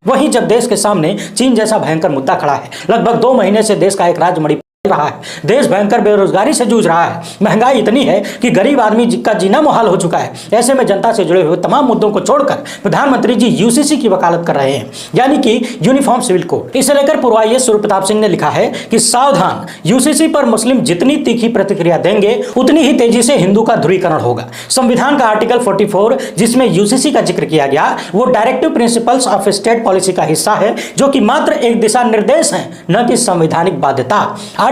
वहीं जब देश के सामने चीन जैसा भयंकर मुद्दा खड़ा है, लगभग 2 महीने से देश का एक राज्य मणिपुर रहा है, देश भयंकर बेरोजगारी से जूझ रहा है, महंगाई इतनी है कि गरीब आदमी का जीना मुहाल हो चुका है। ऐसे में जनता से जुड़े हुए तमाम मुद्दों को छोड़कर प्रधानमंत्री जी यूसीसी की वकालत कर रहे हैं, यानी कि यूनिफॉर्म सिविल कोड। इसे लेकर पूर्व आईएएस सूर्य प्रताप सिंह ने लिखा है कि सावधान, यूसीसी पर मुस्लिम जितनी तीखी प्रतिक्रिया देंगे उतनी ही तेजी से हिंदू का ध्रुवीकरण होगा। संविधान का आर्टिकल 44 जिसमें यूसीसी का जिक्र किया गया, वो directive principles of state policy का हिस्सा है, जो कि मात्र एक दिशा निर्देश है, न कि संवैधानिक बाध्यता।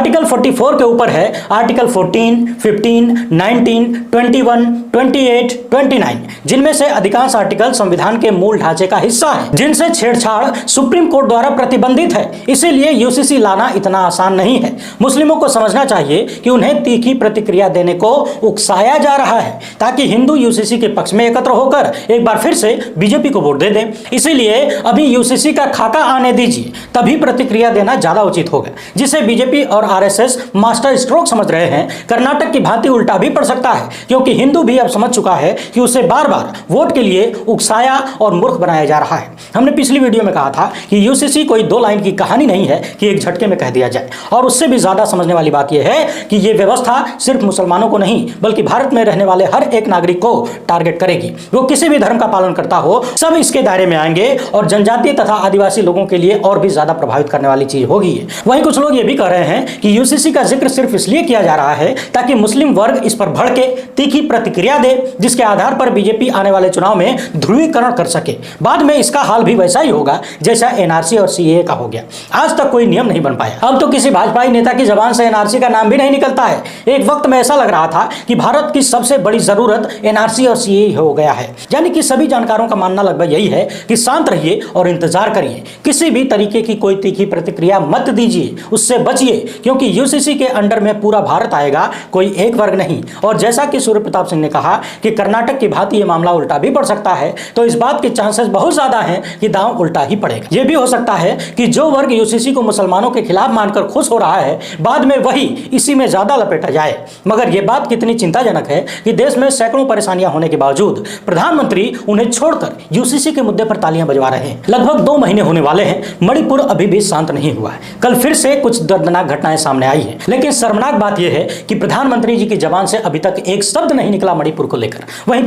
आर्टिकल 44 के ऊपर है आर्टिकल 14, 15, 19, 21, 28, 29, जिनमें से अधिकांश आर्टिकल संविधान के मूल ढांचे का हिस्सा है, जिनसे छेड़छाड़ सुप्रीम कोर्ट द्वारा प्रतिबंधित है। इसीलिए यूसीसी लाना इतना आसान नहीं है। मुस्लिमों को समझना चाहिए कि उन्हें तीखी प्रतिक्रिया देने को उकसाया जा रहा है, ताकि हिंदू यूसीसी के पक्ष में एकत्र होकर एक बार फिर से बीजेपी को वोट दे दें। इसीलिए अभी यूसीसी का खाका आने दीजिए, तभी प्रतिक्रिया देना ज्यादा उचित होगा, जिसे बीजेपी और आरएसएस मास्टर स्ट्रोक समझ रहे हैं। कर्नाटक की भांति उल्टा भी पड़ सकता है, क्योंकि हिंदू भी अब समझ चुका है कि उसे बार बार वोट के लिए उकसाया और मूर्ख बनाया जा रहा है। हमने पिछली वीडियो में कहा था कि यूसीसी कोई 2 लाइन की कहानी नहीं है कि एक झटके में कह दिया जाए, और उससे भी ज्यादा समझने वाली बात यह है कि यह व्यवस्था सिर्फ मुसलमानों को नहीं, बल्कि भारत में रहने वाले हर एक नागरिक को टारगेट करेगी। वो किसी भी धर्म का पालन करता हो, सब इसके दायरे में आएंगे, और जनजातीय तथा आदिवासी लोगों के लिए और भी ज्यादा प्रभावित करने वाली चीज होगी। वहीं कुछ लोग ये भी कह रहे हैं कि यूसीसी का जिक्र सिर्फ इसलिए किया जा रहा है ताकि मुस्लिम वर्ग इस पर भड़के तीखी प्रतिक्रिया दे, जिसके आधार पर बीजेपी आने वाले चुनाव में ध्रुवीकरण कर सके। बाद में इसका हाल भी वैसा ही होगा जैसा एनआरसी और सीएए का हो गया। आज तक कोई नियम नहीं बन पाया। अब तो किसी भाजपाई नेता की जबान से एनआरसी का नाम भी नहीं निकलता है। एक वक्त में ऐसा लग रहा था कि भारत की सबसे बड़ी जरूरत एनआरसी और सीएए हो गया है। यानी कि सभी जानकारों का मानना लगभग यही है कि शांत रहिए और इंतजार करिए, किसी भी तरीके की कोई तीखी प्रतिक्रिया मत दीजिए, उससे बचिए, क्योंकि यूसीसी के अंडर में पूरा भारत आएगा, कोई एक वर्ग नहीं। और जैसा कि सूर्य प्रताप सिंह ने कहा कि कर्नाटक की भांति यह मामला उल्टा भी पड़ सकता है, तो इस बात के चांसेस बहुत ज्यादा हैं कि दांव उल्टा ही पड़ेगा। यह भी हो सकता है कि जो वर्ग यूसीसी को मुसलमानों के खिलाफ मानकर खुश हो रहा है, बाद में वही इसी में ज्यादा लपेटा जाए। मगर यह बात कितनी चिंताजनक है कि देश में सैकड़ों परेशानियां होने के बावजूद प्रधानमंत्री उन्हें छोड़कर यूसीसी के मुद्दे पर तालियां बजवा रहे हैं। लगभग 2 महीने होने वाले हैं, मणिपुर अभी भी शांत नहीं हुआ है। कल फिर से कुछ दर्दनाक घटनाएं सामने आई है, लेकिन शर्मनाक बात यह है कि प्रधानमंत्री जी की जबान से अभी तक एक शब्द नहीं निकला मणिपुर को लेकर। वहीं